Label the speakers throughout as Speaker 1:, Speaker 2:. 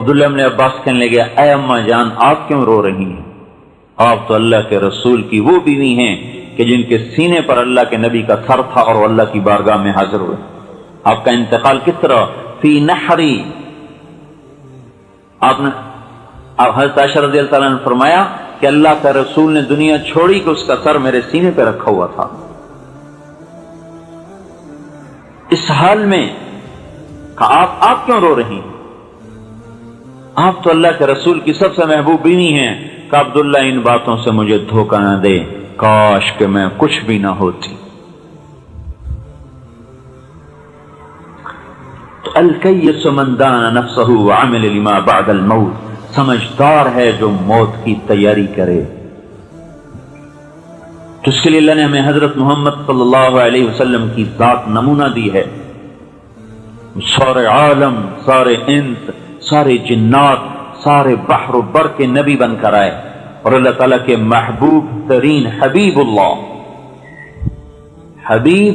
Speaker 1: عبداللہ ابن عباس کہنے لگے اے اماں جان آپ کیوں رو رہی ہیں؟ آپ تو اللہ کے رسول کی وہ بیوی ہیں کہ جن کے سینے پر اللہ کے نبی کا سر تھا اور وہ اللہ کی بارگاہ میں حاضر ہوئے. آپ کا انتقال کس طرح؟ فی نحری. آپ حضرت عائشہ رضی اللہ عنہ نے فرمایا کہ اللہ کا رسول نے دنیا چھوڑی کہ اس کا سر میرے سینے پہ رکھا ہوا تھا. اس حال میں آپ کیوں رو رہی ہیں؟ آپ تو اللہ کے رسول کی سب سے محبوب بیوی ہیں. کہ عبداللہ ان باتوں سے مجھے دھوکہ نہ دے، کاش کہ میں کچھ بھی نہ ہوتی. تو الکیس من دان نفسہ وعمل لما بعد الموت، سمجھدار ہے جو موت کی تیاری کرے. تو اس کے لیے اللہ نے ہمیں حضرت محمد صلی اللہ علیہ وسلم کی ذات نمونہ دی ہے. سارے عالم، سارے انس، سارے جنات، سارے بحر و بر کے نبی بن کر آئے، اور اللہ تعالیٰ کے محبوب ترین حبیب اللہ. حبیب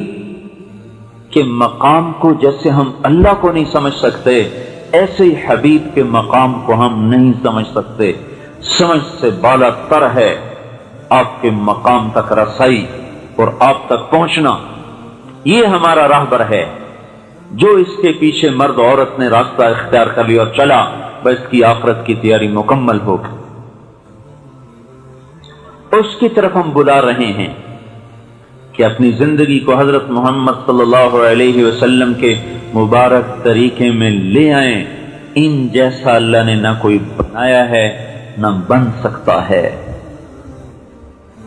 Speaker 1: کے مقام کو جیسے ہم اللہ کو نہیں سمجھ سکتے، ایسے ہی حبیب کے مقام کو ہم نہیں سمجھ سکتے. سمجھ سے بالا تر ہے آپ کے مقام تک رسائی اور آپ تک پہنچنا. یہ ہمارا راہبر ہے. جو اس کے پیچھے مرد عورت نے راستہ اختیار کر لیا اور چلا، بس کی آخرت کی تیاری مکمل ہوگی. اس کی طرف ہم بلا رہے ہیں کہ اپنی زندگی کو حضرت محمد صلی اللہ علیہ وسلم کے مبارک طریقے میں لے آئیں. ان جیسا اللہ نے نہ کوئی بنایا ہے نہ بن سکتا ہے.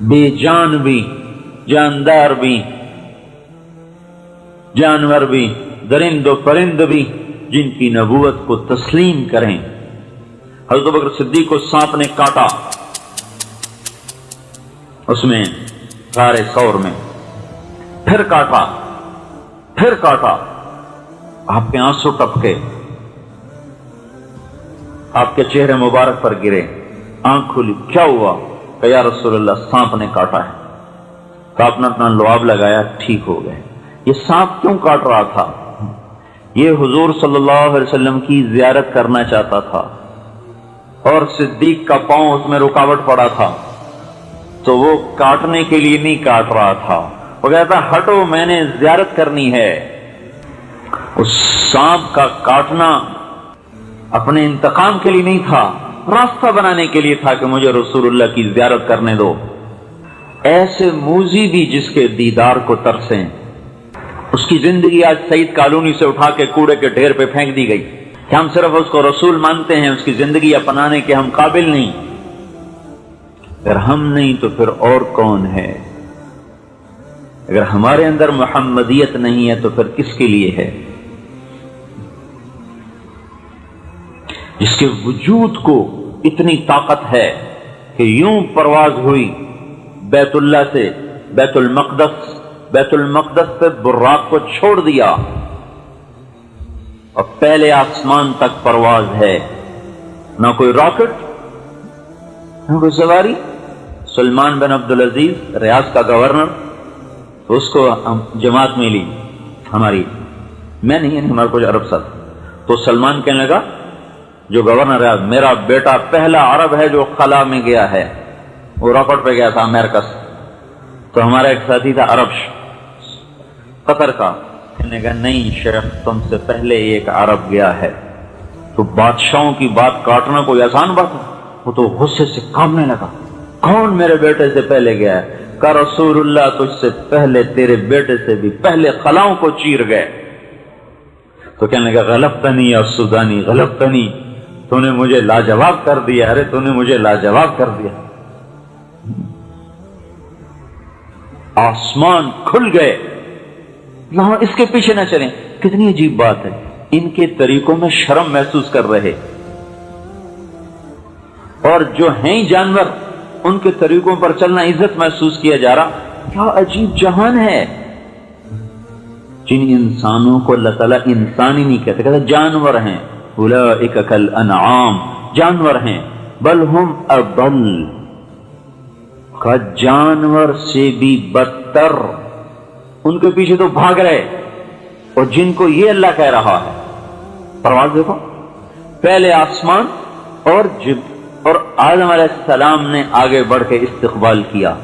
Speaker 1: بے جان بھی، جاندار بھی، جانور بھی، درند و پرند بھی جن کی نبوت کو تسلیم کریں. حضرت ابوبکر صدیق کو سانپ نے کاٹا، اس میں غار ثور میں، پھر کاٹا، پھر کاٹا. آپ کے آنسو ٹپکے، آپ کے چہرے مبارک پر گرے، آنکھ کھلی. کیا ہوا؟ کہ یا رسول اللہ سانپ نے کاٹا ہے. تو آپ نے اپنا لعاب لگایا، ٹھیک ہو گئے. یہ سانپ کیوں کاٹ رہا تھا؟ یہ حضور صلی اللہ علیہ وسلم کی زیارت کرنا چاہتا تھا، اور صدیق کا پاؤں اس میں رکاوٹ پڑا تھا، تو وہ کاٹنے کے لیے نہیں کاٹ رہا تھا. وہ کہتا ہٹو میں نے زیارت کرنی ہے. اس سانپ کا کاٹنا اپنے انتقام کے لیے نہیں تھا، راستہ بنانے کے لیے تھا کہ مجھے رسول اللہ کی زیارت کرنے دو. ایسے موذی بھی جس کے دیدار کو ترسیں. اس کی زندگی آج سعید کالونی سے اٹھا کے کوڑے کے ڈھیر پہ پھینک دی گئی کہ ہم صرف اس کو رسول مانتے ہیں، اس کی زندگی اپنانے کے ہم قابل نہیں. اگر ہم نہیں تو پھر اور کون ہے؟ اگر ہمارے اندر محمدیت نہیں ہے تو پھر کس کے لیے ہے؟ جس کے وجود کو اتنی طاقت ہے کہ یوں پرواز ہوئی بیت اللہ سے بیت المقدس، بیت المقدس سے براق کو چھوڑ دیا اور پہلے آسمان تک پرواز ہے. نہ کوئی راکٹ، نہ کوئی سواری. سلمان بن عبدالعزیز ریاض کا گورنر، اس کو جماعت میں لی ہماری، میں نہیں، ہمارا کچھ عرب ساتھ. تو سلمان کہنے لگا جو گورنر ریاض، میرا بیٹا پہلا عرب ہے جو خلا میں گیا ہے. وہ راکٹ پہ گیا تھا امریکہ سے. تو ہمارا ایک ساتھی تھا عرب قطر کا، کہنے کا نہیں شیخ تم سے پہلے ایک عرب گیا ہے. تو بادشاہوں کی بات کاٹنا کوئی آسان بات ہے؟ وہ تو غصے سے کانپنے لگا. کون میرے بیٹے سے پہلے گیا ہے؟ کہ رسول اللہ تجھ سے پہلے تیرے بیٹے سے بھی پہلے خلاؤں کو چیر گئے. تو کہنے لگا غلطنی یا سودانی غلطنی، تو نے مجھے لاجواب کر دیا. ارے تو نے مجھے لاجواب کر دیا. آسمان کھل گئے. اس کے پیچھے نہ چلیں. کتنی عجیب بات ہے، ان کے طریقوں میں شرم محسوس کر رہے، اور جو ہیں جانور ان کے طریقوں پر چلنا عزت محسوس کیا جا رہا. کیا عجیب جہان ہے. جن انسانوں کو اللہ تعالیٰ انسان ہی نہیں کہتے، کہتے جانور ہیں. اولئک کالانعام، جانور ہیں. بل ہم اضل، کا جانور سے بھی بدتر. ان کے پیچھے تو بھاگ رہے، اور جن کو یہ اللہ کہہ رہا ہے. پرواز دیکھو، پہلے آسمان اور آدم علیہ السلام نے آگے بڑھ کے استقبال کیا.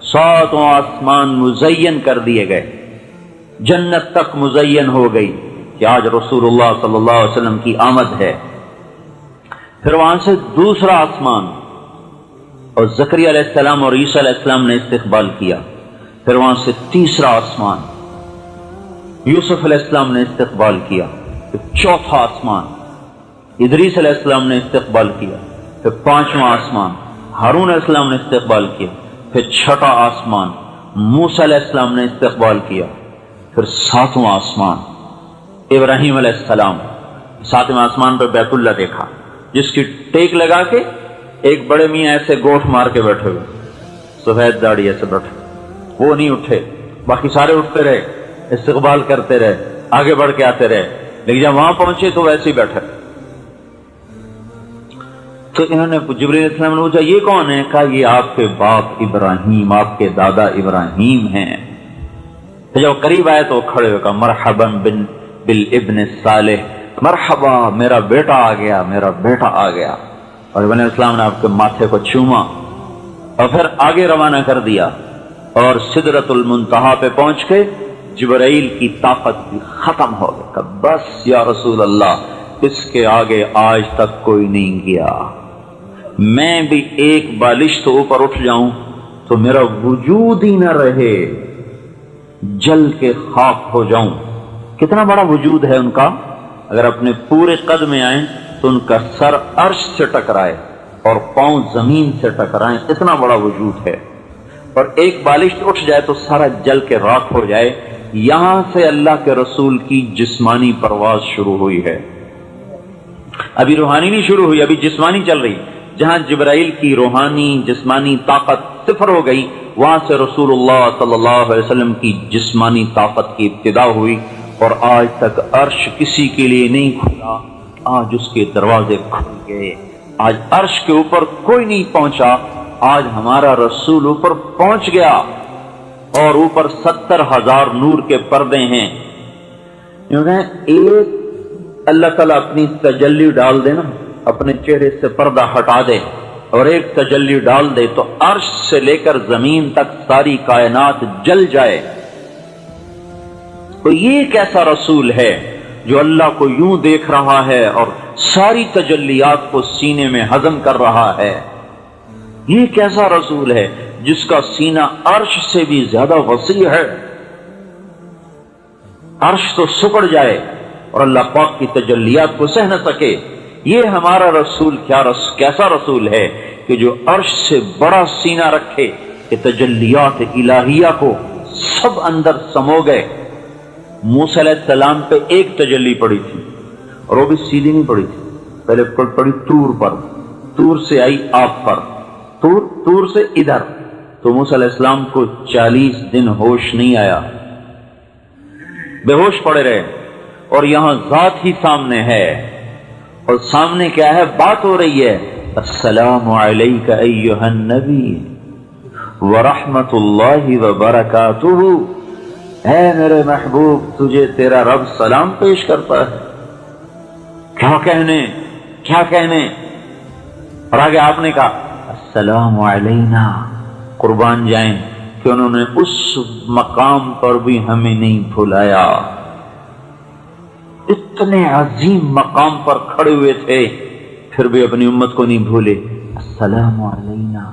Speaker 1: 7 آسمان مزین کر دیے گئے، جنت تک مزین ہو گئی کہ آج رسول اللہ صلی اللہ علیہ وسلم کی آمد ہے. پھر وہاں سے دوسرا آسمان، اور زکریا علیہ السلام اور عیسیٰ علیہ السلام نے استقبال کیا. پھر وہاں سے تیسرا آسمان، یوسف علیہ السلام نے استقبال کیا. پھر چوتھا آسمان، ادریس علیہ السلام نے استقبال کیا. پھر 5واں آسمان، ہارون علیہ السلام نے استقبال کیا. پھر 6واں آسمان، موسیٰ علیہ السلام نے استقبال کیا. پھر 7واں آسمان، ابراہیم علیہ السلام. 7ویں آسمان پہ بیت اللہ دیکھا، جس کی ٹیک لگا کے ایک بڑے میاں ایسے گوٹ مار کے بیٹھے ہوئے، سفید داڑھی ایسے بیٹھے، وہ نہیں اٹھے، باقی سارے اٹھتے رہے، استقبال کرتے رہے، آگے بڑھ کے آتے رہے، لیکن جب وہاں پہنچے تو ویسے ہی بیٹھے. تو انہوں نے جبرائیل علیہ السلام نے پوچھا یہ کون ہے؟ کہا یہ آپ کے باپ ابراہیم، آپ کے دادا ابراہیم ہیں. جب قریب آئے تو کھڑے ہوئے کہا مرحبا بالابن الصالح، مرحبا میرا بیٹا آ گیا، میرا بیٹا آ گیا. اور ابن اسلام نے آپ کے ماتھے کو چوما اور پھر آگے روانہ کر دیا. اور سدرۃ المنتہا پہ پہنچ کے جبرائیل کی طاقت بھی ختم ہو گئی کہ بس یا رسول اللہ، اس کے آگے آج تک کوئی نہیں گیا. میں بھی ایک بالش تو اوپر اٹھ جاؤں تو میرا وجود ہی نہ رہے، جل کے خاک ہو جاؤں. کتنا بڑا وجود ہے ان کا، اگر اپنے پورے قد میں آئیں تو ان کا سر عرش سے ٹکرائے اور پاؤں زمین سے ٹکرائیں، اتنا بڑا وجود ہے. اور ایک بالش اٹھ جائے تو سارا جل کے راکھ ہو جائے. یہاں سے اللہ کے رسول کی جسمانی پرواز شروع ہوئی ہے. ابھی روحانی نہیں شروع ہوئی، ابھی جسمانی چل رہی. جہاں جبرائیل کی روحانی جسمانی طاقت صفر ہو گئی، وہاں سے رسول اللہ صلی اللہ علیہ وسلم کی جسمانی طاقت کی ابتدا ہوئی. اور آج تک عرش کسی کے لیے نہیں کھلا، آج اس کے دروازے کھل گئے. آج عرش کے اوپر کوئی نہیں پہنچا، آج ہمارا رسول اوپر پہنچ گیا. اور اوپر 70,000 نور کے پردے ہیں. ایک اللہ تعالیٰ اپنی تجلی ڈال دے نا، اپنے چہرے سے پردہ ہٹا دے اور ایک تجلی ڈال دے تو عرش سے لے کر زمین تک ساری کائنات جل جائے. تو یہ کیسا رسول ہے جو اللہ کو یوں دیکھ رہا ہے اور ساری تجلیات کو سینے میں ہضم کر رہا ہے؟ یہ کیسا رسول ہے جس کا سینہ عرش سے بھی زیادہ وسیع ہے؟ عرش تو سکڑ جائے اور اللہ پاک کی تجلیات کو سہ نہ سکے. یہ ہمارا رسول کیسا رسول ہے کہ جو عرش سے بڑا سینہ رکھے کہ تجلیات الہیہ کو سب اندر سمو گئے. موسیٰ علیہ السلام پہ ایک تجلی پڑی تھی اور وہ بھی سیدھی نہیں پڑی تھی، پہلے پڑی طور پر، طور سے آئی آپ پر، طور سے ادھر. تو موسیٰ علیہ السلام کو 40 دن ہوش نہیں آیا، بے ہوش پڑے رہے. اور یہاں ذات ہی سامنے ہے، اور سامنے کیا ہے؟ بات ہو رہی ہے السلام علیک ایھا النبی ورحمۃ اللہ وبرکاتہ. اے میرے محبوب، تجھے تیرا رب سلام پیش کرتا ہے. کیا کہنے. اور آگے آپ نے کہا السلام علینا. قربان جائیں کہ انہوں نے اس مقام پر بھی ہمیں نہیں بھلایا. اتنے عظیم مقام پر کھڑے ہوئے تھے پھر بھی اپنی امت کو نہیں بھولے. السلام علینا،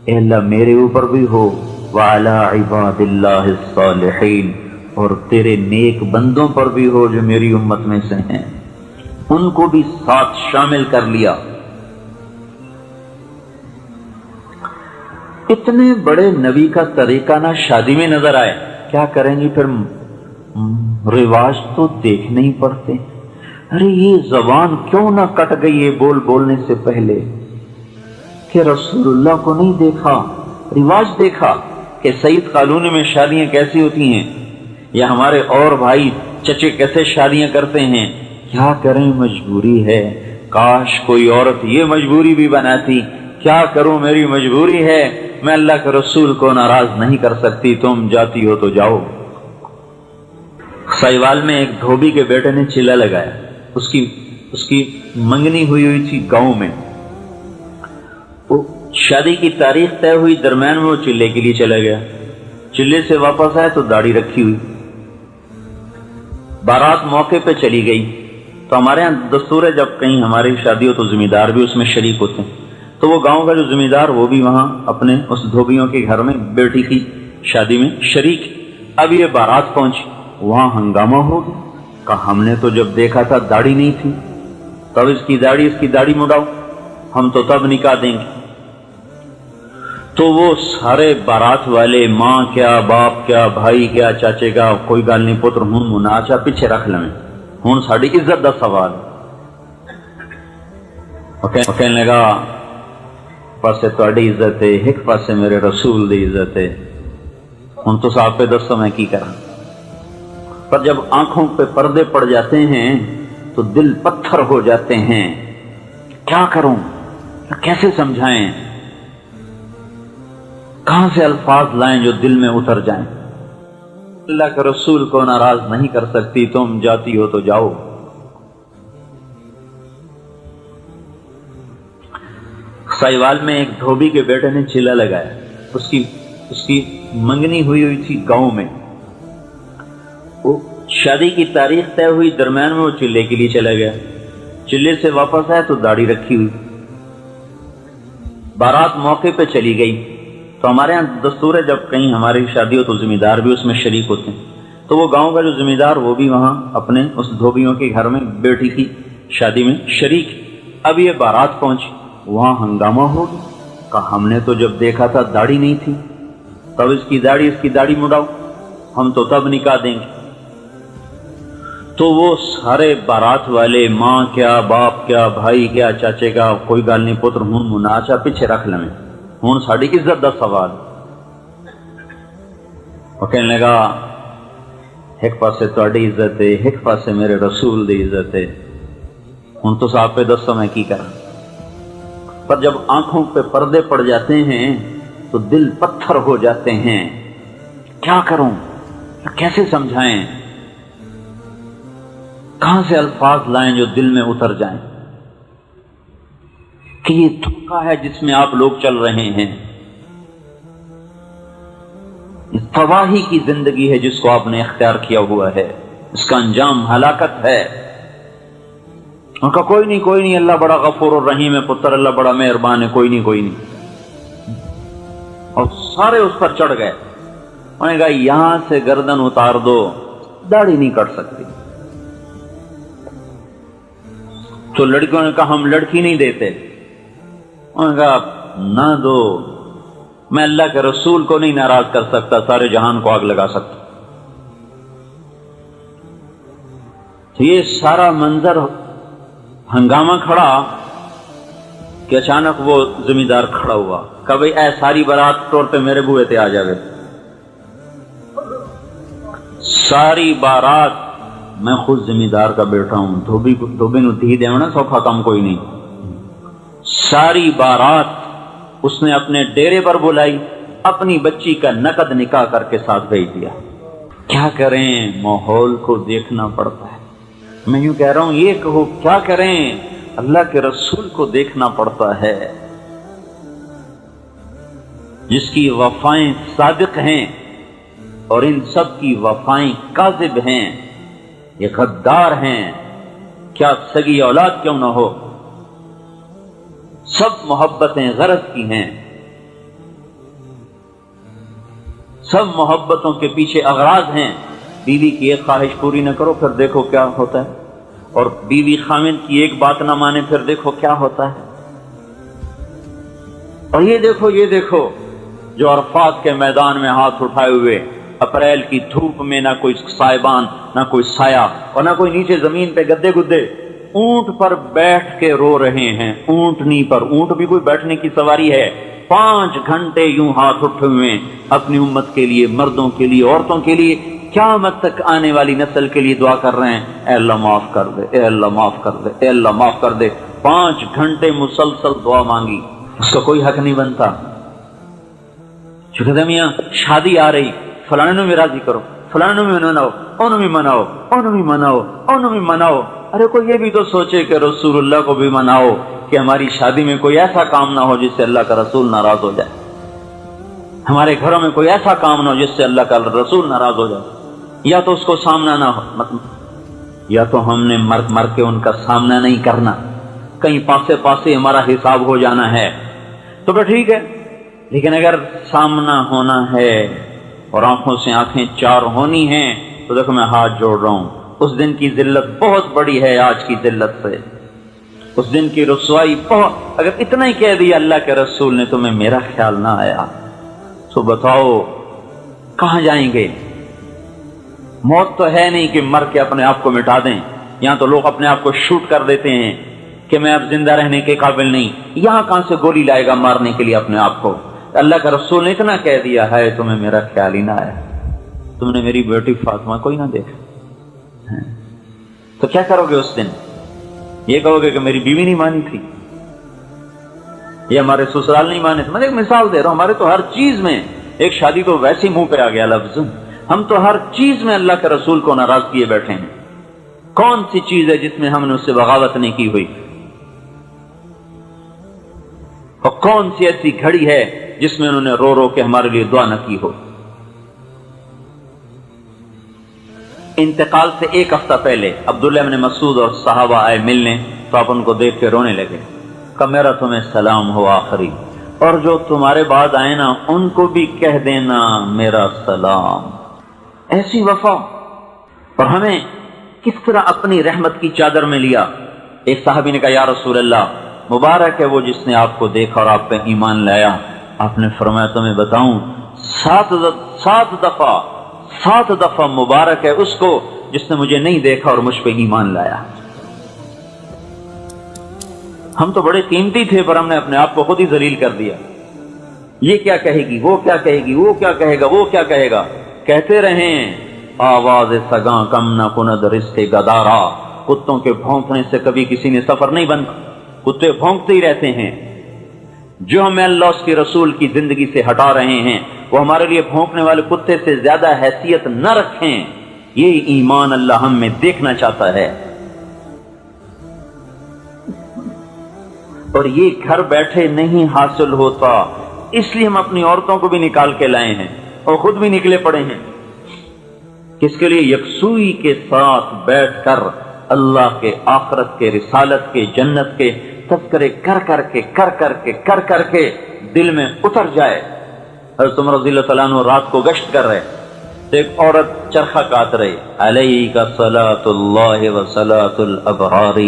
Speaker 1: اے اللہ میرے اوپر بھی ہو، وعلی عباد اللہ الصالحین، اور تیرے نیک بندوں پر بھی ہو جو میری امت میں سے ہیں. ان کو بھی ساتھ شامل کر لیا. اتنے بڑے نبی کا طریقہ نہ شادی میں نظر آئے. کیا کریں گی پھر؟ رواج تو دیکھنے ہی پڑتے. ارے یہ زبان کیوں نہ کٹ گئی ہے بولنے سے پہلے کہ رسول اللہ کو نہیں دیکھا، رواج دیکھا کہ سعید کالونی میں شادیاں کیسی ہوتی ہیں، یا ہمارے اور بھائی چچے کیسے شادیاں کرتے ہیں. کیا کریں، مجبوری ہے. کاش کوئی عورت یہ مجبوری بھی بناتی. کیا کروں، میری مجبوری ہے، میں اللہ کے رسول کو ناراض نہیں کر سکتی، تم جاتی ہو تو جاؤ. سائیوال میں ایک دھوبی کے بیٹے نے چیلا لگایا، اس کی اس کی منگنی ہوئی تھی گاؤں میں. وہ شادی کی تاریخ طے ہوئی، درمیان میں وہ چلے کے لیے چلا گیا. چلے سے واپس آئے تو داڑھی رکھی ہوئی. بارات موقع پہ چلی گئی. تو ہمارے یہاں دستور ہے جب کہیں ہماری شادی ہو تو ذمہ دار بھی اس میں شریک ہوتے ہیں. تو وہ گاؤں کا جو ذمہ دار وہ بھی وہاں اپنے اس دھوبیوں کے گھر میں بیٹی کی شادی میں شریک. اب یہ بارات پہنچی، وہاں ہنگامہ ہو گیا. کہا ہم نے تو جب دیکھا تھا داڑھی نہیں تھی، تب اس کی داڑھی مڑاؤ، ہم تو تب نکاح دیں گے. تو وہ سارے بارات والے، ماں کیا، باپ کیا، بھائی کیا، چاچے کا، کوئی گل نہیں پتر ہوں مناچا پیچھے رکھ لیں، ہوں ساری عزت کا سوال. کہنے لگا پاسے تہاڈی عزت ہے، ایک پاسے میرے رسول دی عزت ہے، ہوں تو آپ پہ دسو میں کی کروں. پر جب آنکھوں پہ پردے پڑ جاتے ہیں تو دل پتھر ہو جاتے ہیں. کیا کروں، کیسے سمجھائیں، کہاں سے الفاظ لائیں جو دل میں اتر جائیں. اللہ کے رسول کو ناراض نہیں کر سکتی، تم جاتی ہو تو جاؤ. سائیوال میں ایک دھوبی کے بیٹے نے چیلا لگایا. اس کی منگنی ہوئی تھی گاؤں میں. وہ شادی کی تاریخ طے ہوئی، درمیان میں وہ چلے کے لیے چلا گیا. چلے سے واپس آئے تو داڑھی رکھی ہوئی. بارات موقع پہ چلی گئی. تو ہمارے یہاں دستور ہے جب کہیں ہماری شادی ہو تو ذمہ دار بھی اس میں شریک ہوتے ہیں. تو وہ گاؤں کا جو ذمہ دار وہ بھی وہاں اپنے اس دھوبیوں کے گھر میں بیٹی کی شادی میں شریک. اب یہ بارات پہنچی، وہاں ہنگامہ ہو گیا. کہا ہم نے تو جب دیکھا تھا داڑھی نہیں تھی، تب اس کی داڑھی مڑاؤ، ہم تو تب نکاح دیں گے. تو وہ سارے بارات والے، ماں کیا، باپ کیا، بھائی کیا، چاچے کا، کوئی گل نہیں پتر ہوں مناچا پیچھے رکھ لیں، ہوں ساری عزت کا سوال. وہ کہنے لگا ایک پاسے تہاڈی عزت ہے، ایک پاسے میرے رسول دی عزت ہے، ہوں تو آپ پہ دسو میں کی کروں. پر جب آنکھوں پہ پردے پڑ جاتے ہیں تو دل پتھر ہو جاتے ہیں. کیا کروں، کیسے سمجھائیں، کہاں سے الفاظ لائیں جو دل میں اتر جائیں کہ یہ دھوکہ ہے جس میں آپ لوگ چل رہے ہیں. یہ تباہی کی زندگی ہے جس کو آپ نے اختیار کیا ہوا ہے، اس کا انجام ہلاکت ہے. ان کا کوئی نہیں، اللہ بڑا غفور الرحیم ہے پتر، اللہ بڑا مہربان ہے، کوئی نہیں. اور سارے اس پر چڑھ گئے. انہوں نے کہا یہاں سے گردن اتار دو، داڑھی نہیں کٹ سکتی. تو لڑکیوں نے کہا ہم لڑکی نہیں دیتے. انہوں نے کہا نہ دو، میں اللہ کے رسول کو نہیں ناراض کر سکتا، سارے جہان کو آگ لگا سکتا. تو یہ سارا منظر ہنگامہ کھڑا کہ اچانک وہ ذمہ دار کھڑا ہوا. کہا بھئی اے ساری بارات طور پہ میرے بوئے تے آ جاوے. ساری بارات میں خود ذمہ دار کا بیٹھا ہوں، دھوبی نو دھی دیونا سوکھا کام کوئی نہیں. ساری بارات اس نے اپنے ڈیرے پر بلائی، اپنی بچی کا نقد نکاح کر کے ساتھ بھیج دیا. کیا کریں، ماحول کو دیکھنا پڑتا ہے. میں یوں کہہ رہا ہوں یہ کہو کیا کریں، اللہ کے رسول کو دیکھنا پڑتا ہے جس کی وفائیں صادق ہیں اور ان سب کی وفائیں کاذب ہیں، یہ غدار ہیں. کیا سگی اولاد کیوں نہ ہو، سب محبتیں غرض کی ہیں، سب محبتوں کے پیچھے اغراض ہیں. بیوی کی ایک خواہش پوری نہ کرو پھر دیکھو کیا ہوتا ہے، اور بیوی خاوند کی ایک بات نہ مانے پھر دیکھو کیا ہوتا ہے. اور یہ دیکھو جو عرفات کے میدان میں ہاتھ اٹھائے ہوئے، اپریل کی دھوپ میں نہ کوئی سائبان، نہ کوئی سایہ، اور نہ کوئی نیچے زمین پہ گدے گدے، اونٹ پر بیٹھ کے رو رہے ہیں. اونٹنی پر، اونٹ بھی کوئی بیٹھنے کی سواری ہے. 5 گھنٹے یوں ہاتھ اٹھے ہوئے اپنی امت کے لیے، مردوں کے لیے، عورتوں کے لیے، قیامت تک آنے والی نسل کے لیے دعا کر رہے ہیں. اے اللہ معاف کر دے، اے اللہ معاف کر دے، اے اللہ معاف کر دے. 5 گھنٹے مسلسل دعا مانگی. اس کا کوئی حق نہیں بنتا. کہتے میاں شادی آ رہی، فلانے بھی راضی کرو، فلانے بھی مناؤ، انہوں بھی مناؤ، انہوں بھی مناؤ، انہوں بھی مناؤ. ارے کوئی یہ بھی تو سوچے کہ رسول اللہ کو بھی مناؤ کہ ہماری شادی میں کوئی ایسا کام نہ ہو جس سے اللہ کا رسول ناراض ہو جائے، ہمارے گھروں میں کوئی ایسا کام نہ ہو جس سے اللہ کا رسول ناراض ہو جائے، یا تو اس کو سامنا نہ ہو، یا تو ہم نے مر کے ان کا سامنا نہیں کرنا، کہیں پاسے پاسے ہمارا حساب ہو جانا ہے تو ٹھیک ہے، لیکن اگر سامنا ہونا ہے اور آنکھوں سے آنکھیں چار ہونی ہیں تو دیکھو میں ہاتھ جوڑ رہا ہوں، اس دن کی ذلت بہت بڑی ہے آج کی ذلت سے، اس دن کی رسوائی بہت، اگر اتنا ہی کہہ دیا اللہ کے رسول نے تمہیں میرا خیال نہ آیا تو بتاؤ کہاں جائیں گے؟ موت تو ہے نہیں کہ مر کے اپنے آپ کو مٹا دیں، یہاں تو لوگ اپنے آپ کو شوٹ کر دیتے ہیں کہ میں اب زندہ رہنے کے قابل نہیں، یہاں کہاں سے گولی لائے گا مارنے کے لیے اپنے آپ کو؟ اللہ کا رسول نے اتنا کہہ دیا ہے تمہیں میرا خیال ہی نہ آیا، تم نے میری بیٹی فاطمہ کوئی نہ دیکھا، تو کیا کرو گے اس دن؟ یہ کہو گے کہ میری بیوی نہیں مانی تھی، یہ ہمارے سسرال نہیں مانے تھے؟ میں ایک مثال دے رہا ہوں، ہمارے تو ہر چیز میں، ایک شادی تو ویسے ہی منہ پہ آ گیا لفظ، ہم تو ہر چیز میں اللہ کے رسول کو ناراض کیے بیٹھے ہیں۔ کون سی چیز ہے جس میں ہم نے اس سے بغاوت نہیں کی ہوئی؟ اور کون سی ایسی گھڑی ہے جس میں انہوں نے رو رو کے ہمارے لیے دعا نہ کی ہو؟ انتقال سے ایک ہفتہ پہلے عبداللہ بن مسعود اور صحابہ آئے ملنے تو آپ ان کو دیکھ کے رونے لگے، کہ میرا تمہیں سلام ہو آخری، اور جو تمہارے بعد آئے نا ان کو بھی کہہ دینا میرا سلام۔ ایسی وفا، اور ہمیں کس طرح اپنی رحمت کی چادر میں لیا۔ ایک صحابی نے کہا یا رسول اللہ، مبارک ہے وہ جس نے آپ کو دیکھا اور آپ پہ ایمان لایا۔ آپ نے فرمایا تمہیں بتاؤں، 7 دفعہ مبارک ہے اس کو جس نے مجھے نہیں دیکھا اور مجھ پہ ایمان لایا۔ ہم تو بڑے قیمتی تھے پر ہم نے اپنے آپ کو خود ہی ذلیل کر دیا۔ یہ کیا کہے گی، وہ کیا کہے گی، وہ کیا کہے گا، وہ کیا کہے گا، کہتے رہیں آواز سگاں کم نہ کند رشتے گدارا۔ کتوں کے بھونکنے سے کبھی کسی نے سفر نہیں بنتا، کتے بھونکتے ہی رہتے ہیں۔ جو ہمیں اللہ اس کے رسول کی زندگی سے ہٹا رہے ہیں وہ ہمارے لیے بھونکنے والے کتے سے زیادہ حیثیت نہ رکھیں۔ یہ ایمان اللہ ہم میں دیکھنا چاہتا ہے، اور یہ گھر بیٹھے نہیں حاصل ہوتا، اس لیے ہم اپنی عورتوں کو بھی نکال کے لائے ہیں اور خود بھی نکلے پڑے ہیں، کس کے لیے؟ یکسوئی کے ساتھ بیٹھ کر اللہ کے، آخرت کے، رسالت کے، جنت کے تذکرے کر کے دل میں اتر جائے۔ حضرت عمر رضی اللہ تعالیٰ عنہ رات کو گشت کر رہے، ایک عورت چرخہ کاٹ رہی، علیک صلاۃ اللہ و صلاۃ الابرار،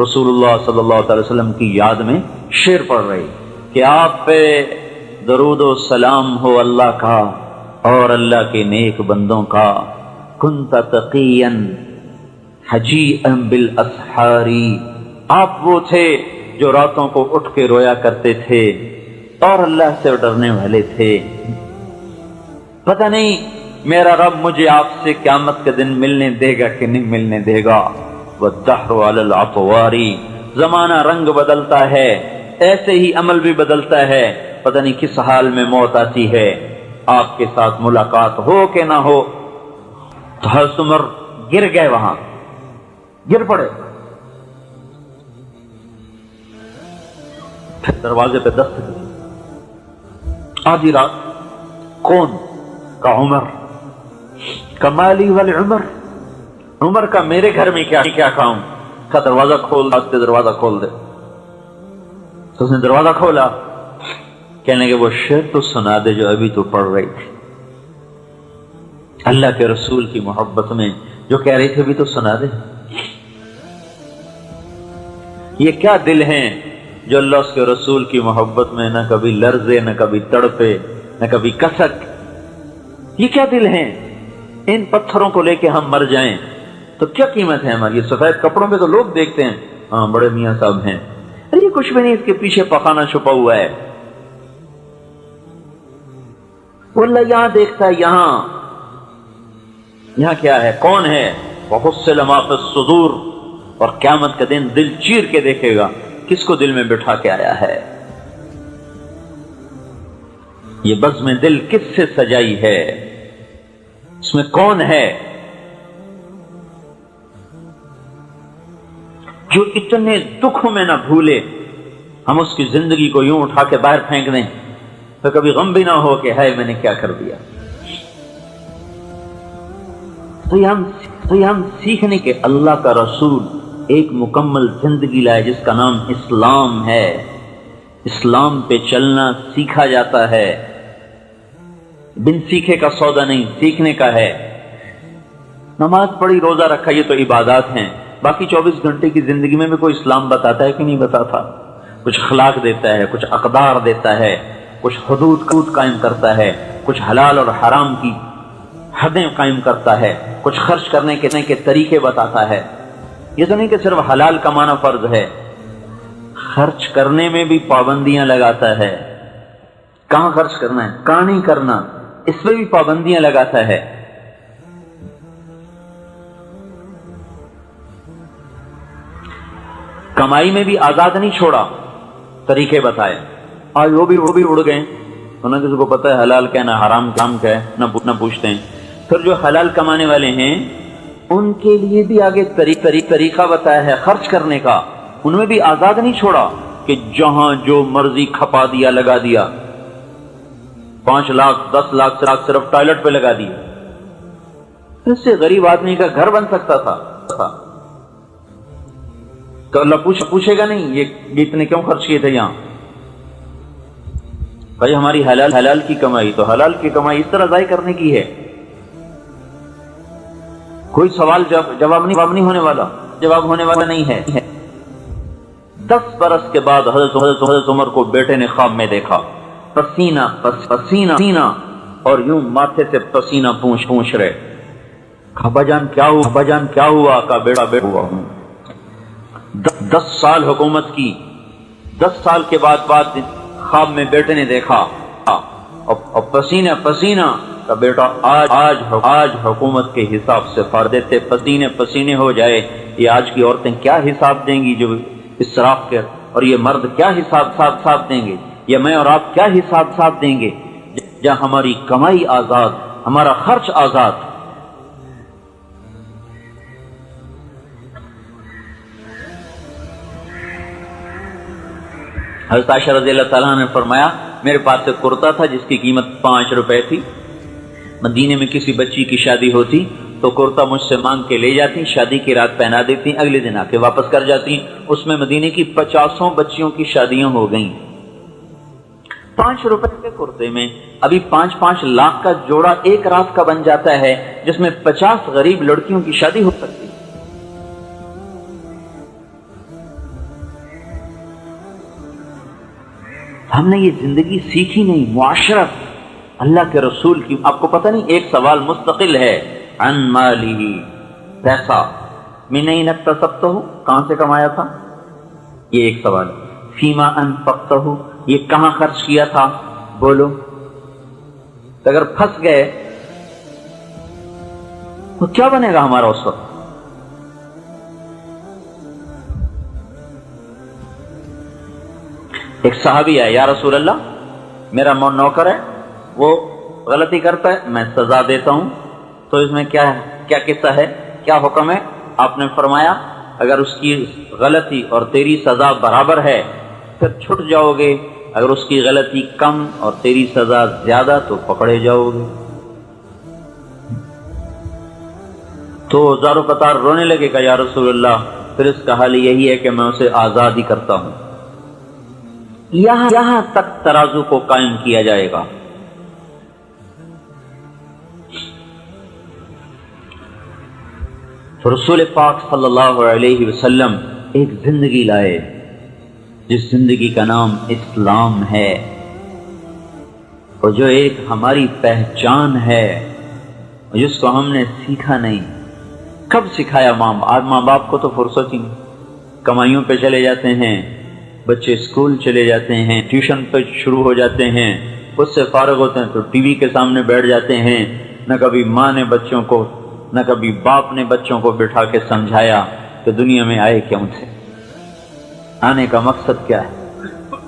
Speaker 1: رسول اللہ صلی اللہ علیہ وسلم کی یاد میں شعر پڑھ رہی کہ آپ پہ درود و سلام ہو اللہ کا اور اللہ کے نیک بندوں کا، کنت تقیا حجیئا بالاسحار، آپ وہ تھے جو راتوں کو اٹھ کے رویا کرتے تھے اور اللہ سے ڈرنے والے تھے۔ پتہ نہیں میرا رب مجھے آپ سے قیامت کے دن ملنے دے گا کہ نہیں ملنے دے گا۔ والدہر علی الاطوار، زمانہ رنگ بدلتا ہے، ایسے ہی عمل بھی بدلتا ہے، پتہ نہیں کس حال میں موت آتی ہے، آپ کے ساتھ ملاقات ہو کہ نہ ہو۔ تو حضرت عمر گر گئے، وہاں گر پڑے، پھر دروازے پہ دستک دی، آدھی رات، کون؟ کا عمر، کمالی والے عمر کا میرے گھر میں کیا کام؟ کا دروازہ کھول دے، دروازہ کھول دے۔ تو اس نے دروازہ کھولا، کہنے کہ وہ شعر تو سنا دے جو ابھی تو پڑھ رہی تھی، اللہ کے رسول کی محبت میں جو کہہ رہی تھی ابھی تو سنا دے۔ یہ کیا دل ہیں جو اللہ اس کے رسول کی محبت میں نہ کبھی لرزے، نہ کبھی تڑپے، نہ کبھی کسک۔ یہ کیا دل ہیں؟ ان پتھروں کو لے کے ہم مر جائیں تو کیا قیمت ہے ہماری؟ یہ سفید کپڑوں پہ تو لوگ دیکھتے ہیں ہاں بڑے میاں صاحب ہیں، ارے کچھ بھی نہیں، اس کے پیچھے پخانہ چھپا ہوا ہے۔ وہ اللہ یہاں دیکھتا ہے، یہاں کیا ہے، کون ہے؟ وَحُصِّلَ مَا فِي الصُّدُورِ، اور قیامت کا دن دل چیر کے دیکھے گا کس کو دل میں بٹھا کے آیا ہے، یہ بزم دل کس سے سجائی ہے، اس میں کون ہے؟ جو اتنے دکھوں میں نہ بھولے ہم اس کی زندگی کو یوں اٹھا کے باہر پھینک دیں تو کبھی غم بھی نہ ہو کہ ہے میں نے کیا کر دیا. تو یہ ہم سیکھنے کے اللہ کا رسول ایک مکمل زندگی لائے جس کا نام اسلام ہے. اسلام پہ چلنا سیکھا جاتا ہے، بن سیکھے کا سودا نہیں، سیکھنے کا ہے. نماز پڑھی، روزہ رکھا، یہ تو عبادات ہیں. باقی 24 گھنٹے کی زندگی میں بھی کوئی اسلام بتاتا ہے کہ نہیں بتاتا؟ کچھ اخلاق دیتا ہے، کچھ اقدار دیتا ہے، کچھ حدود قائم کرتا ہے، کچھ حلال اور حرام کی حدیں قائم کرتا ہے، کچھ خرچ کرنے کے طریقے بتاتا ہے. یہ تو نہیں کہ صرف حلال کمانا فرض ہے، خرچ کرنے میں بھی پابندیاں لگاتا ہے. کہاں خرچ کرنا ہے، کہاں نہیں کرنا، اس پہ بھی پابندیاں لگاتا ہے. کمائی میں بھی آزاد نہیں چھوڑا، طریقے بتائے. آج وہ بھی اڑ گئے، انہیں کسی کو پتہ ہے حلال کیا نہ حرام کام کیا ہے، نہ پوچھتے ہیں. پھر جو حلال کمانے والے ہیں ان کے لیے بھی آگے طریقہ بتایا ہے خرچ کرنے کا. ان میں بھی آزاد نہیں چھوڑا کہ جہاں جو مرضی کھپا دیا، لگا دیا. 5 لاکھ 10 لاکھ صرف ٹوائلٹ پہ لگا دیا. اس سے غریب آدمی کا گھر بن سکتا تھا. تو اللہ پوچھے گا نہیں یہ اتنے کیوں خرچ کیے تھے یہاں؟ بھائی ہماری حلال کی کمائی، تو حلال کی کمائی اس طرح ضائع کرنے کی ہے. کوئی سوال جواب نہیں ہونے والا، جواب ہونے والا نہیں ہے. 10 برس کے بعد حضرت عمر کو بیٹے نے خواب میں دیکھا، پسینہ اور یوں ماتھے سے پسینہ پوچھ رہے. ابا جان کیا ہوا؟ کا بیٹا ہوا ہوں. 10 سال حکومت کی، 10 سال کے بعد خواب میں بیٹے نے دیکھا اور پسینہ کا بیٹا آج حکومت کے حساب سے فار دیتے. پسینے ہو جائے. یہ آج کی عورتیں کیا حساب دیں گی جو اسراف کے، اور یہ مرد کیا حساب دیں گے، یا میں اور آپ کیا حساب دیں گے جہاں ہماری کمائی آزاد، ہمارا خرچ آزاد. حضرت عائشہ رضی اللہ تعالیٰ نے فرمایا میرے پاس ایک کرتا تھا جس کی قیمت 5 روپے تھی. مدینے میں کسی بچی کی شادی ہوتی تو کرتا مجھ سے مانگ کے لے جاتی، شادی کی رات پہنا دیتی، اگلے دن آ کے واپس کر جاتی. اس میں مدینے کی 50 بچیوں کی شادیاں ہو گئیں. 5 روپے کے کرتے میں ابھی 5 لاکھ کا جوڑا ایک رات کا بن جاتا ہے جس میں 50 غریب لڑکیوں کی شادی ہو سکتی. ہم نے یہ زندگی سیکھی نہیں. معاشرت اللہ کے رسول کی، آپ کو پتہ نہیں ایک سوال مستقل ہے، عن مالی، پیسہ من این اکتسبتہ، کہاں سے کمایا تھا، یہ ایک سوال. فیما انفقتہ، یہ کہاں خرچ کیا تھا، بولو. اگر پھنس گئے تو کیا بنے گا ہمارا اس وقت؟ ایک صحابی ہے، یا رسول اللہ میرا نوکر ہے، وہ غلطی کرتا ہے، میں سزا دیتا ہوں، تو اس میں کیا قصہ ہے، کیا حکم ہے؟ آپ نے فرمایا اگر اس کی غلطی اور تیری سزا برابر ہے پھر چھٹ جاؤ گے، اگر اس کی غلطی کم اور تیری سزا زیادہ تو پکڑے جاؤ گے. تو زارو قطار رونے لگے کہ یا رسول اللہ پھر اس کا حل یہی ہے کہ میں اسے آزاد ہی کرتا ہوں. یہاں تک ترازو کو قائم کیا جائے گا. رسول پاک صلی اللہ علیہ وسلم ایک زندگی لائے جس زندگی کا نام اسلام ہے، اور جو ایک ہماری پہچان ہے جس کو ہم نے سیکھا نہیں. کب سکھایا؟ ماں باپ کو تو فرصت ہی نہیں، کمائیوں پہ چلے جاتے ہیں، بچے اسکول چلے جاتے ہیں، ٹیوشن پہ شروع ہو جاتے ہیں، اس سے فارغ ہوتے ہیں تو ٹی وی کے سامنے بیٹھ جاتے ہیں. نہ کبھی ماں نے بچوں کو، نہ کبھی باپ نے بچوں کو بٹھا کے سمجھایا کہ دنیا میں آئے کیوں تھے، آنے کا مقصد کیا ہے.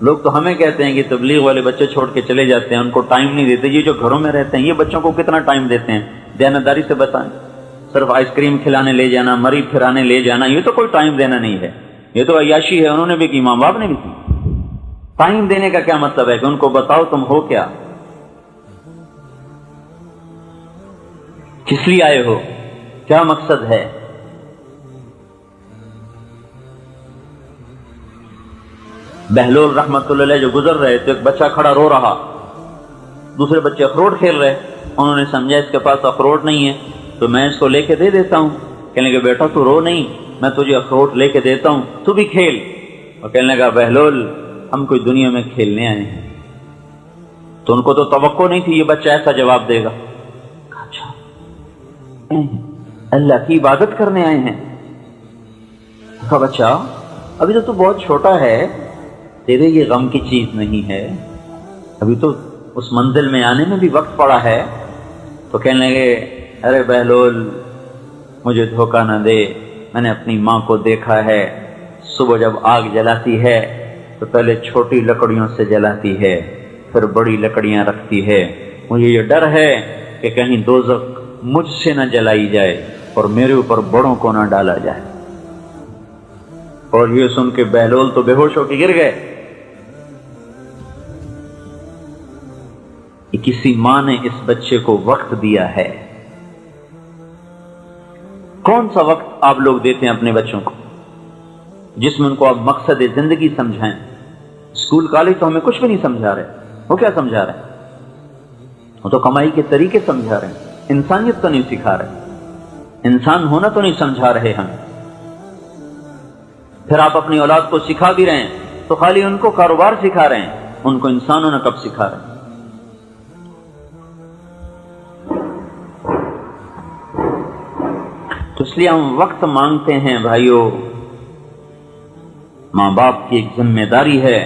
Speaker 1: لوگ تو ہمیں کہتے ہیں کہ تبلیغ والے بچے چھوڑ کے چلے جاتے ہیں، ان کو ٹائم نہیں دیتے. یہ جو گھروں میں رہتے ہیں یہ بچوں کو کتنا ٹائم دیتے ہیں؟ دیانتداری سے بتائیں. صرف آئس کریم کھلانے لے جانا، مری پھرانے لے جانا، یہ تو کوئی ٹائم دینا نہیں ہے، یہ تو عیاشی ہے. انہوں نے بھی کی، ماں باپ نے بھی کی. ٹائم دینے کا کیا مطلب ہے کہ ان کو بتاؤ تم ہو کیا، کس لیے آئے ہو، کیا مقصد ہے. بہلول رحمت اللہ علیہ جو گزر رہے تو ایک بچہ کھڑا رو رہا، دوسرے بچے اخروٹ کھیل رہے. انہوں نے سمجھا اس کے پاس اخروٹ نہیں ہے تو میں اس کو لے کے دے دیتا ہوں. کہنے لگے بیٹا تو رو نہیں، میں تجھے اخروٹ لے کے دیتا ہوں، تو بھی کھیل. اور کہنے لگا بہلول ہم کوئی دنیا میں کھیلنے آئے ہیں. تو ان کو تو توقع نہیں تھی یہ بچہ ایسا جواب دے گا. اچھا اللہ کی عبادت کرنے آئے ہیں. کہا بچہ ابھی تو بہت چھوٹا ہے، تیرے یہ غم کی چیز نہیں ہے، ابھی تو اس منزل میں آنے میں بھی وقت پڑا ہے. تو کہنے لگے ارے بہلول مجھے دھوکہ نہ دے، میں نے اپنی ماں کو دیکھا ہے، صبح جب آگ جلاتی ہے تو پہلے چھوٹی لکڑیوں سے جلاتی ہے، پھر بڑی لکڑیاں رکھتی ہے. مجھے یہ ڈر ہے کہ کہیں دوزخ مجھ سے نہ جلائی جائے اور میرے اوپر بڑوں کو نہ ڈالا جائے. اور یہ سن کے بہلول تو بے ہوش ہو کے گر گئے. کسی ماں نے اس بچے کو وقت دیا ہے. کون سا وقت آپ لوگ دیتے ہیں اپنے بچوں کو جس میں ان کو آپ مقصد زندگی سمجھائیں؟ اسکول کالج تو ہمیں کچھ بھی نہیں سمجھا رہے. وہ کیا سمجھا رہے ہیں؟ وہ تو کمائی کے طریقے سمجھا رہے ہیں، انسانیت تو نہیں سکھا رہے، انسان ہونا تو نہیں سمجھا رہے ہم. پھر آپ اپنی اولاد کو سکھا بھی رہے ہیں تو خالی ان کو کاروبار سکھا رہے ہیں، ان کو انسان ہونا کب سکھا رہے ہیں؟ تو اس لیے ہم وقت مانگتے ہیں بھائیو. ماں باپ کی ایک ذمہ داری ہے.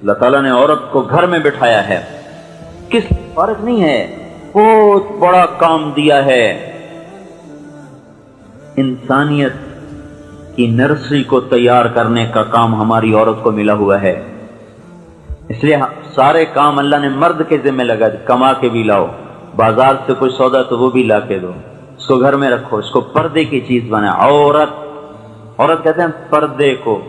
Speaker 1: اللہ تعالیٰ نے عورت کو گھر میں بٹھایا ہے، کس فرق نہیں ہے، بہت بڑا کام دیا ہے. انسانیت کی نرسری کو تیار کرنے کا کام ہماری عورت کو ملا ہوا ہے. اس لیے سارے کام اللہ نے مرد کے ذمہ لگا دی. کما کے بھی لاؤ، بازار سے کوئی سودا تو وہ بھی لا کے دو، اس کو گھر میں رکھو، اس کو پردے کی چیز بنا. عورت کہتے ہیں پردے کو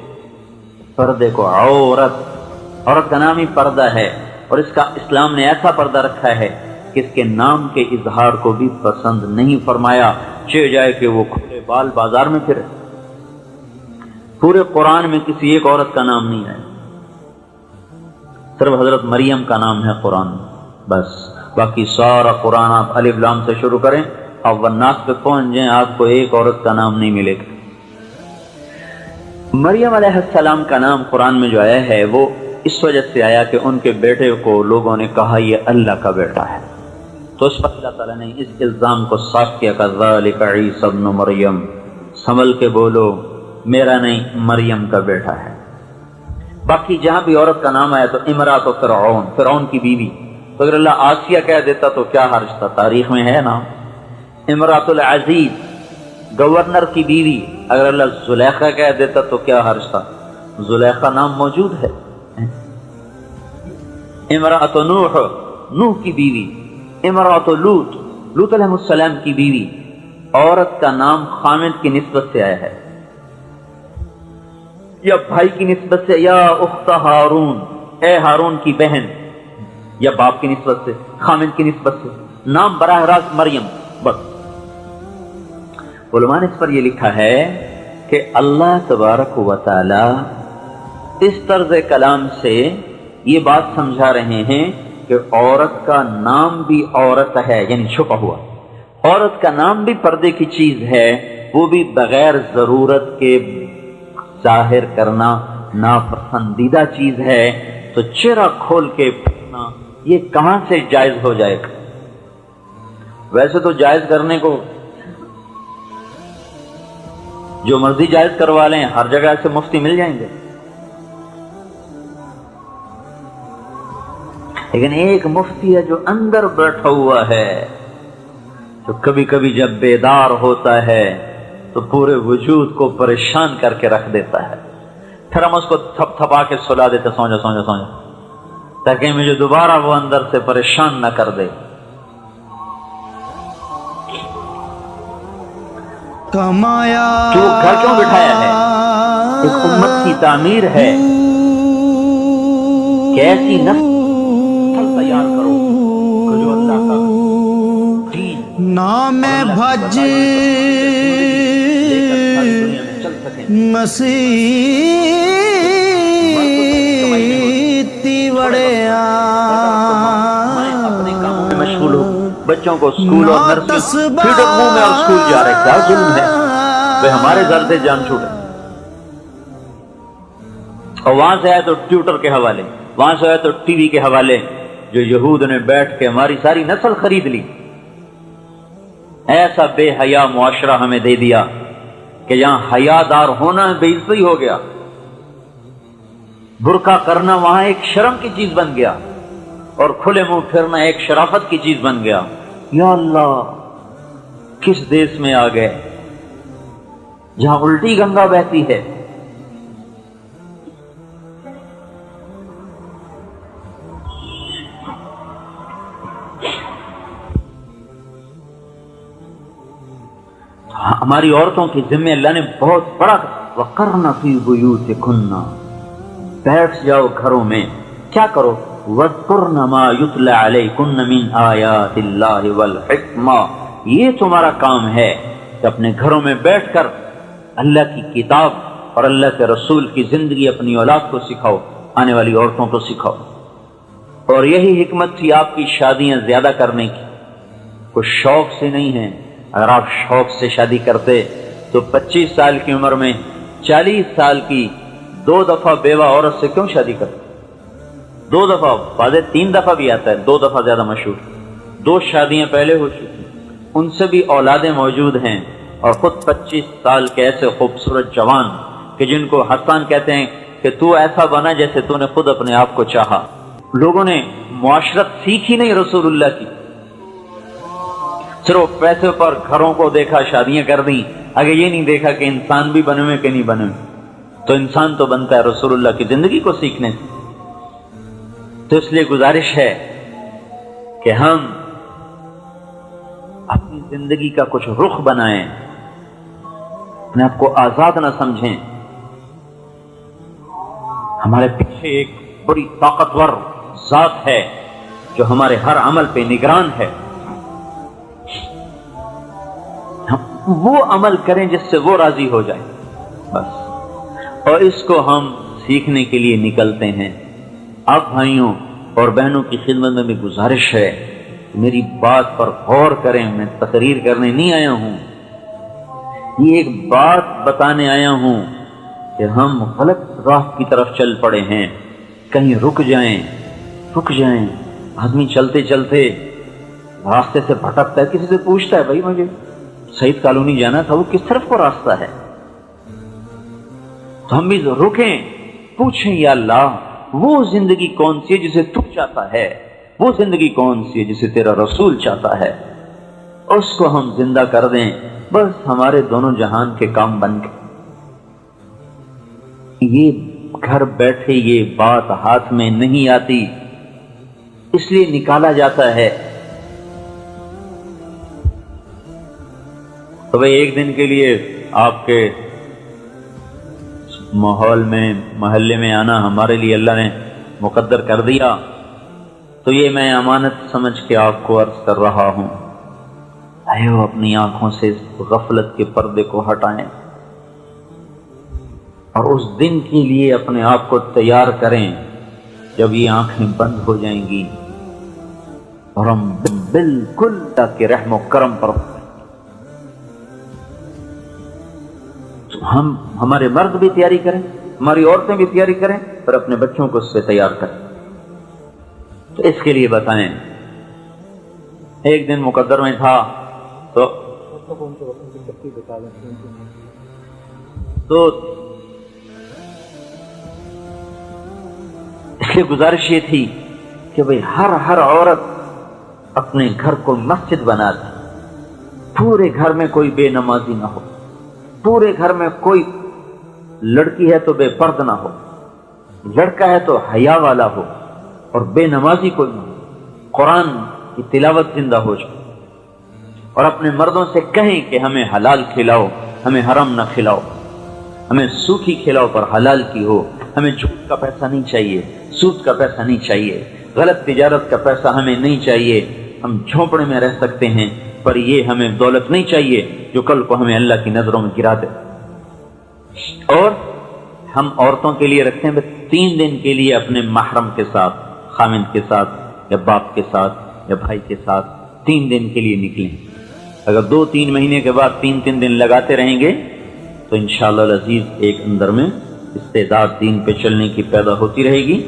Speaker 1: عورت کا نام ہی پردہ ہے. اور اس کا اسلام نے ایسا پردہ رکھا ہے کہ اس کے نام کے اظہار کو بھی پسند نہیں فرمایا. چاہے جائے کہ وہ کھلے بال بازار میں پھرے. پورے قرآن میں کسی ایک عورت کا نام نہیں ہے، صرف حضرت مریم کا نام ہے قرآن بس. باقی سارا قرآن آپ الف لام سے شروع کریں، آپ والناس پہ پہنچ جائیں، آپ کو ایک عورت کا نام نہیں ملے گا. مریم علیہ السلام کا نام قرآن میں جو آیا ہے وہ اس وجہ سے آیا کہ ان کے بیٹے کو لوگوں نے کہا یہ اللہ کا بیٹا ہے، تو اس پر اللہ تعالیٰ نے اس الزام کو صاف کیا کہ ذالک عیسی ابن مریم، سنبھل کے بولو میرا نہیں مریم کا بیٹا ہے. باقی جہاں بھی عورت کا نام آیا تو امرات و فرعون کی بیوی، تو اگر اللہ آسیہ کہہ دیتا تو کیا حرج تھا، تاریخ میں ہے نا. امرات العزیز گورنر کی بیوی، اگر اللہ زلیخا کہہ دیتا تو کیا حرج تھا، زلیخا نام موجود ہے. امرات نوح کی بیوی، امرات لوط علیہ السلام کی بیوی. عورت کا نام خامد کی نسبت سے آیا ہے، یا بھائی کی نسبت سے، یا اخت ہارون، اے ہارون کی بہن، یا باپ کی نسبت سے، خامد کی نسبت سے. نام براہ راست مریم بس. علماء نے اس پر یہ لکھا ہے کہ اللہ تبارک و تعالی اس طرز کلام سے یہ بات سمجھا رہے ہیں کہ عورت کا نام بھی عورت ہے، یعنی چھپا ہوا. عورت کا نام بھی پردے کی چیز ہے، وہ بھی بغیر ضرورت کے ظاہر کرنا ناپسندیدہ چیز ہے. تو چہرہ کھول کے پھرنا یہ کہاں سے جائز ہو جائے گا؟ ویسے تو جائز کرنے کو جو مرضی جائز کروا لیں، ہر جگہ سے مفتی مل جائیں گے. لیکن ایک مفتی ہے جو اندر بیٹھا ہوا ہے، جو کبھی کبھی جب بیدار ہوتا ہے تو پورے وجود کو پریشان کر کے رکھ دیتا ہے. پھر ہم اس کو تھپ تھپا کے سلا دیتے، سو جا، تاکہ مجھے دوبارہ وہ اندر سے پریشان نہ کر دے.
Speaker 2: کمایا
Speaker 1: تو گھر کیوں بٹھایا ہے؟ ایک امت کی تعمیر ہے کہ ایسی نسل تیار کرو کہ جو اللہ کا دین
Speaker 2: نام بھج مسیتی وڑیا
Speaker 1: اپنے کاموں میں مشغول ہو، بچوں کو اسکول اور نرسری فیڈر منہ میں اور اسکول جا رہے، کیا ظلم ہے؟ وہ ہمارے گھر سے جان چھوڑے، اور وہاں سے آئے تو ٹیوٹر کے حوالے، وہاں سے آئے تو ٹی وی کے حوالے، جو یہود نے بیٹھ کے ہماری ساری نسل خرید لی۔ ایسا بے حیا معاشرہ ہمیں دے دیا کہ جہاں حیا دار ہونا بے عزتی ہو گیا، برقع کرنا وہاں ایک شرم کی چیز بن گیا، اور کھلے منہ پھرنا ایک شرافت کی چیز بن گیا۔ یا اللہ، کس دیش میں آ گئے جہاں الٹی گنگا بہتی ہے۔ ہماری عورتوں کے ذمہ اللہ نے بہت بڑا وَقَرْنَ فِي بُيُوتِكُنَّ، بیٹھ جاؤ گھروں میں، کیا کرو؟ وَاذْكُرْنَ مَا يُتْلَى عَلَيْكُنَّ مِنْ آيَاتِ اللَّهِ وَالْحِكْمَةِ، یہ تمہارا کام ہے کہ اپنے گھروں میں بیٹھ کر اللہ کی کتاب اور اللہ کے رسول کی زندگی اپنی اولاد کو سکھاؤ، آنے والی عورتوں کو سکھاؤ۔ اور یہی حکمت تھی آپ کی شادیاں زیادہ کرنے کی، کوئی شوق سے نہیں ہے۔ اگر آپ شوق سے شادی کرتے تو 25 سال کی عمر میں 40 سال کی 2 دفعہ بیوہ عورت سے کیوں شادی کرتے؟ 2 دفعہ، واضح 3 دفعہ بھی آتا ہے، 2 دفعہ زیادہ مشہور، 2 شادیاں پہلے ہو چکی، ان سے بھی اولادیں موجود ہیں، اور خود 25 سال کے ایسے خوبصورت جوان کہ جن کو حسان کہتے ہیں کہ تو ایسا بنا جیسے تو نے خود اپنے آپ کو چاہا۔ لوگوں نے معاشرت سیکھی نہیں رسول اللہ کی، صرف پیسے پر گھروں کو دیکھا، شادیاں کر دیں، آگے یہ نہیں دیکھا کہ انسان بھی بنے ہوئے کہ نہیں بنے ہوئے۔ تو انسان تو بنتا ہے رسول اللہ کی زندگی کو سیکھنے سے۔ تو اس لیے گزارش ہے کہ ہم اپنی زندگی کا کچھ رخ بنائیں، اپنے آپ کو آزاد نہ سمجھیں۔ ہمارے پیچھے ایک بڑی طاقتور ذات ہے جو ہمارے ہر عمل پہ نگران ہے، وہ عمل کریں جس سے وہ راضی ہو جائے بس، اور اس کو ہم سیکھنے کے لیے نکلتے ہیں۔ اب بھائیوں اور بہنوں کی خدمت میں بھی گزارش ہے، میری بات پر غور کریں، میں تقریر کرنے نہیں آیا ہوں، یہ ایک بات بتانے آیا ہوں کہ ہم غلط راہ کی طرف چل پڑے ہیں، کہیں رک جائیں۔ آدمی چلتے چلتے راستے سے بھٹکتا ہے، کسی سے پوچھتا ہے بھائی مجھے سعید کالونی جانا تھا، وہ کس طرف کو راستہ ہے؟ تو ہم بھی رکیں، پوچھیں یا اللہ وہ زندگی کون سی ہے جسے تو چاہتا ہے، وہ زندگی کون سی ہے جسے تیرا رسول چاہتا ہے، اس کو ہم زندہ کر دیں، بس ہمارے دونوں جہان کے کام بن گئے۔ یہ گھر بیٹھے یہ بات ہاتھ میں نہیں آتی، اس لیے نکالا جاتا ہے۔ تو بھئی ایک دن کے لیے آپ کے ماحول میں محلے میں آنا ہمارے لیے اللہ نے مقدر کر دیا، تو یہ میں امانت سمجھ کے آپ کو عرض کر رہا ہوں۔ اے وہ اپنی آنکھوں سے غفلت کے پردے کو ہٹائیں اور اس دن کے لیے اپنے آپ کو تیار کریں جب یہ آنکھیں بند ہو جائیں گی اور ہم بالکل اللہ کے رحم و کرم پر ہمارے مرد بھی تیاری کریں، ہماری عورتیں بھی تیاری کریں، اور اپنے بچوں کو اس سے تیار کریں۔ تو اس کے لیے بتائیں، ایک دن مقدر میں تھا تو اس لیے گزارش یہ تھی کہ بھئی ہر عورت اپنے گھر کو مسجد بنا دے، پورے گھر میں کوئی بے نمازی نہ ہو، پورے گھر میں کوئی لڑکی ہے تو بے پرد نہ ہو، لڑکا ہے تو حیا والا ہو، اور بے نمازی کوئی نہ ہو، قرآن کی تلاوت زندہ ہو جائے، اور اپنے مردوں سے کہیں کہ ہمیں حلال کھلاؤ، ہمیں حرام نہ کھلاؤ، ہمیں سوکھی کھلاؤ پر حلال کی ہو، ہمیں جھوٹ کا پیسہ نہیں چاہیے، سود کا پیسہ نہیں چاہیے، غلط تجارت کا پیسہ ہمیں نہیں چاہیے، ہم جھونپڑے میں رہ سکتے ہیں پر یہ ہمیں دولت نہیں چاہیے جو کل کو ہمیں اللہ کی نظروں میں گرا دے۔ اور ہم عورتوں کے لیے رکھتے ہیں بس 3 دن کے لیے اپنے محرم کے ساتھ، خامند کے ساتھ یا باپ کے ساتھ یا بھائی کے ساتھ 3 دن کے لیے نکلیں۔ اگر 2-3 مہینے کے بعد 3 دن لگاتے رہیں گے تو انشاءاللہ العزیز ایک اندر میں استعداد دین پہ چلنے کی پیدا ہوتی رہے گی،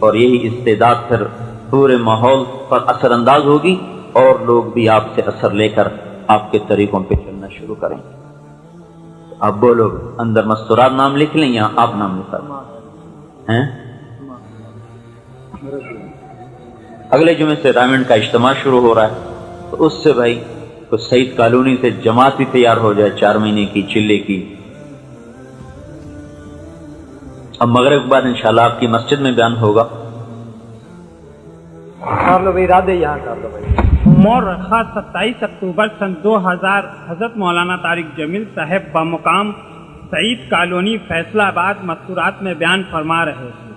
Speaker 1: اور یہی استعداد پھر پورے ماحول پر اثر انداز ہوگی، اور لوگ بھی آپ سے اثر لے کر آپ کے طریقوں پہ چلنا شروع کریں گے۔ آپ بولو اندر مستورات نام لکھ لیں یا آپ نام لکھا ہیں؟ اگلے جمعے سے ڈائمنڈ کا اجتماع شروع ہو رہا ہے، تو اس سے بھائی تو سعید کالونی سے جماعت بھی تیار ہو جائے 4 مہینے کی چلے کی۔ اب مغرب کے بعد انشاءاللہ آپ کی مسجد میں بیان ہوگا۔
Speaker 3: مورخہ 27 اکتوبر سن 2000 حضرت مولانا طارق جمیل صاحب بمقام سعید کالونی فیصلہ آباد مستورات میں بیان فرما رہے تھے۔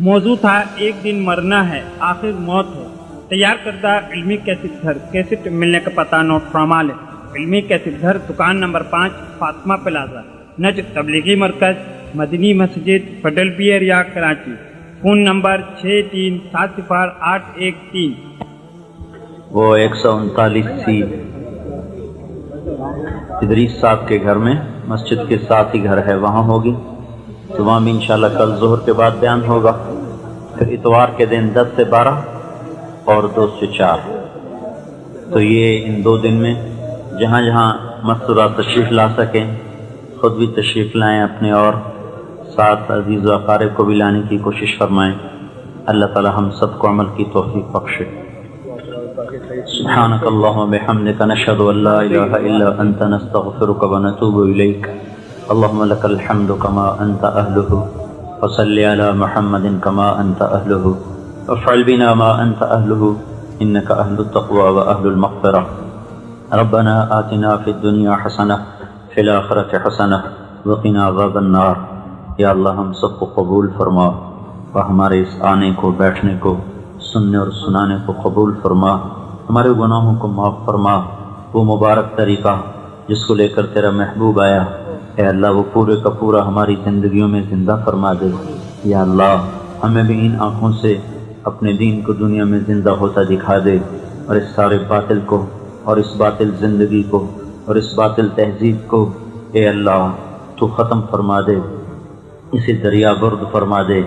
Speaker 3: موضوع تھا ایک دن مرنا ہے آخر موت ہے۔ تیار کردہ علمی کیسٹ گھر، کیسٹ ملنے کا پتہ نوٹ فرما لیں۔ علمی کیسٹ گھر، دکان نمبر 5، فاطمہ پلازا، نجد تبلیغی مرکز، مدنی مسجد، fiddle be area, Karachi. Phone number 63700813۔
Speaker 1: وہ 139 ادریس صاحب کے گھر میں مسجد کے ساتھ ہی گھر ہے، وہاں ہوگی۔ تو وہاں بھی انشاءاللہ کل ظہر کے بعد بیان ہوگا۔ پھر اتوار کے دن 10 سے 12 اور 2 سے 4۔ تو یہ ان 2 دن میں جہاں جہاں مستورات تشریف لا سکیں خود بھی تشریف لائیں اپنے، اور ساتھ عزیز و اقارب کو بھی لانے کی کوشش فرمائیں۔ اللہ تعالی ہم سب کو عمل کی توفیق بخشے۔ سبحانک اللہم وبحمدک، نشہد ان لا الہ الا انت، نستغفرک ونتوب الیک۔ اللہم لک الحمد کما انت اہلہ، وصلی علی محمد کما انت اہلہ، وافعل بنا ما انت اہلہ، انک اہل التقوی واہل المغفرہ۔ ربنا آتنا فی الدنیا حسنہ فی الآخرۃ حسنہ وقنا عذاب النار۔ یا اللہ ہم سب کو قبول فرما، اور ہمارے اس آنے کو، بیٹھنے کو، سننے اور سنانے کو قبول فرما، ہمارے گناہوں کو معاف فرما۔ وہ مبارک طریقہ جس کو لے کر تیرا محبوب آیا، اے اللہ وہ پورے کا پورا ہماری زندگیوں میں زندہ فرما دے۔ یا اللہ ہمیں بھی ان آنکھوں سے اپنے دین کو دنیا میں زندہ ہوتا دکھا دے، اور اس سارے باطل کو، اور اس باطل زندگی کو، اور اس باطل تہذیب کو اے اللہ تو ختم فرما دے، اسے دریا برد فرما دے۔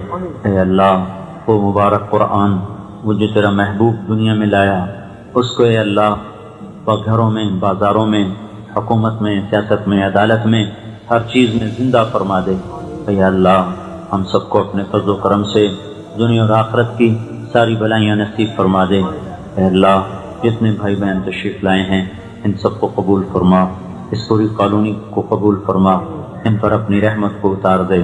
Speaker 1: اے اللہ وہ مبارک قرآن، وہ جو تیرا محبوب دنیا میں لایا، اس کو اے اللہ گھروں میں، بازاروں میں، حکومت میں، سیاست میں، عدالت میں، ہر چیز میں زندہ فرما دے۔ اے اللہ ہم سب کو اپنے فضل و کرم سے دنیا اور آخرت کی ساری بلائیاں نصیب فرما دے۔ اے اللہ جتنے بھائی بہن تشریف لائے ہیں ان سب کو قبول فرما، اس پوری کالونی کو قبول فرما، ان پر اپنی رحمت کو اتار دے،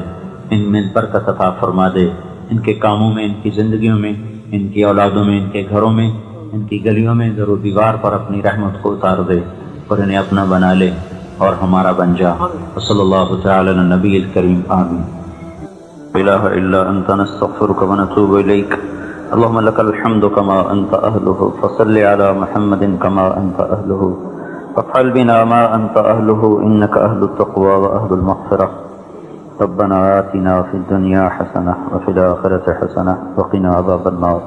Speaker 1: ان میں برکت عطا فرما دے، ان کے کاموں میں، ان کی زندگیوں میں، ان کی اولادوں میں، ان کے گھروں میں، ان کی گلیوں میں، در و دیوار پر اپنی رحمت کو اتار دے، اور انہیں اپنا بنا لے اور ہمارا بن جا۔ صلی اللہ تعالی علی نبی الکریم، آمین۔ لا الہ الا انت، نستغفرک ونتوب الیک۔ اللهم لك الحمد كما أنت أهله، فصل على محمد كما أنت أهله، فافعل بنا ما أنت أهله، إنك أهل التقوى وأهل المغفرة۔ ربنا آتنا في الدنيا حسنة وفي الآخرة حسنة وقنا عذاب النار۔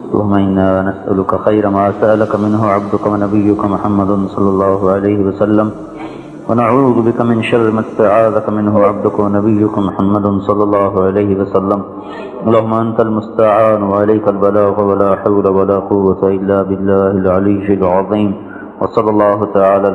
Speaker 1: اللهم إنا نسألك خير ما سألك منه عبدك ونبيك محمد صلى الله عليه وسلم، ونعوذ بك من شر ما استعاذك منه عبدك ونبيك محمد صلى الله عليه وسلم۔ اللهم أنت المستعان وعليك البلاغ، ولا حول ولا قوة إلا بالله العلي العظيم، وصلى الله تعالى